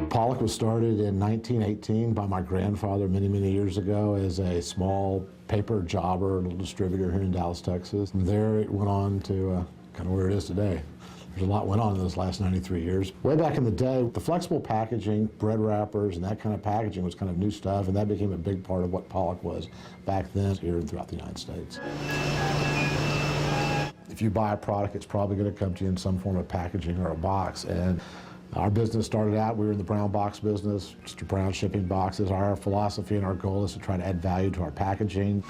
Pollock was started in 1918 by my grandfather many years ago as a small paper jobber, little distributor here in Dallas, Texas. From there it went on to kind of where it is today. There's a lot went on in those last 93 years. Way back in the day, the flexible packaging, bread wrappers, and that kind of packaging was kind of new stuff, and that became a big part of what Pollock was back then here and throughout the United States. If you buy a product, it's probably going to come to you in some form of packaging or a box. And our business started out, we were in the brown box business, just brown shipping boxes. Our philosophy and our goal is to try to add value to our packaging.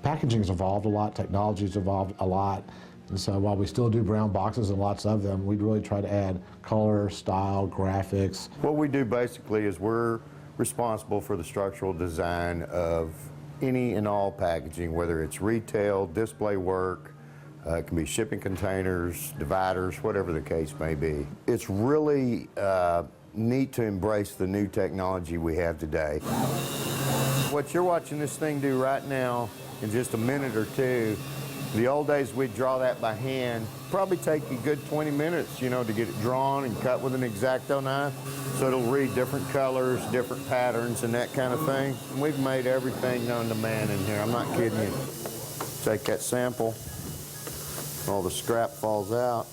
Packaging has evolved a lot, technology has evolved a lot. And so while we still do brown boxes and lots of them, we really try to add color, style, graphics. What we do basically is we're responsible for the structural design of any and all packaging, whether it's retail, display work, it can be shipping containers, dividers, whatever the case may be. It's really neat to embrace the new technology we have today. What you're watching this thing do right now, in just a minute or two, the old days we'd draw that by hand. Probably take a good 20 minutes, you know, to get it drawn and cut with an X-Acto knife. So it'll read different colors, different patterns, and that kind of thing. And we've made everything known to man in here. I'm not kidding you. Take that sample, all the scrap falls out.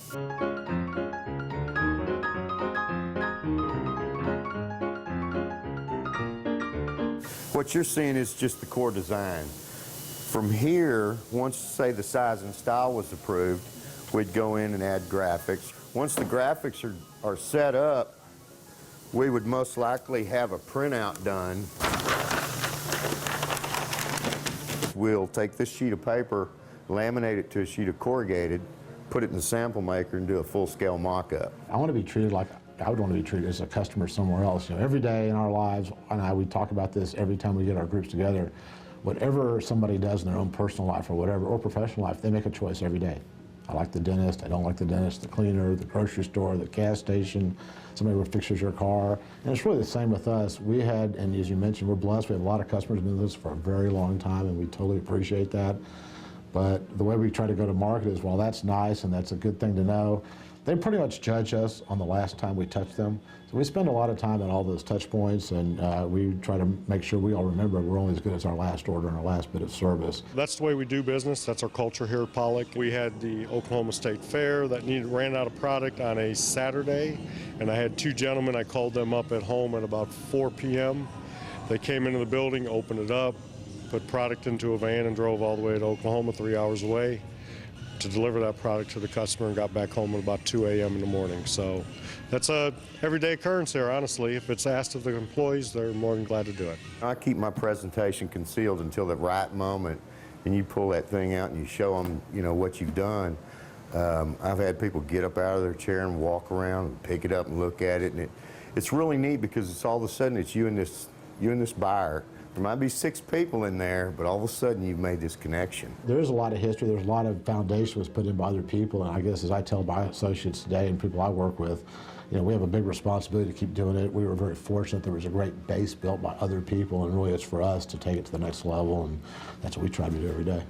What you're seeing is just the core design. From here, once, say, the size and style was approved, we'd go in and add graphics. Once the graphics are set up, we would most likely have a printout done. We'll take this sheet of paper, laminate it to a sheet of corrugated, put it in the sample maker, and do a full-scale mock-up. I want to be treated like I would want to be treated as a customer somewhere else. You know, every day in our lives, and we talk about this every time we get our groups together, whatever somebody does in their own personal life or whatever, or professional life, they make a choice every day. I like the dentist, I don't like the dentist, the cleaner, the grocery store, the gas station, somebody who fixes your car. And it's really the same with us. We had, and as you mentioned, we're blessed. We have a lot of customers who've been with us for a very long time, and we totally appreciate that. But the way we try to go to market is, well, that's nice and that's a good thing to know. They pretty much judge us on the last time we touch them. So we spend a lot of time on all those touch points, and we try to make sure we all remember we're only as good as our last order and our last bit of service. That's the way we do business. That's our culture here at Pollock. We had the Oklahoma State Fair that ran out of product on a Saturday, and I had two gentlemen. I called them up at home at about 4 p.m. They came into the building, opened it up, put product into a van, and drove all the way to Oklahoma, 3 hours away, to deliver that product to the customer, and got back home at about 2 a.m. in the morning. So that's a everyday occurrence here, honestly. If it's asked of the employees, they're more than glad to do it. I keep my presentation concealed until the right moment, and you pull that thing out and you show them, you know, what you've done. I've had people get up out of their chair and walk around and pick it up and look at it, and it's really neat because it's all of a sudden it's you and this buyer. There might be 6 people in there, but all of a sudden you've made this connection. There is a lot of history. There's a lot of foundation was put in by other people, and I guess as I tell my associates today and people I work with, you know, we have a big responsibility to keep doing it. We were very fortunate there was a great base built by other people, and really it's for us to take it to the next level, and that's what we try to do every day.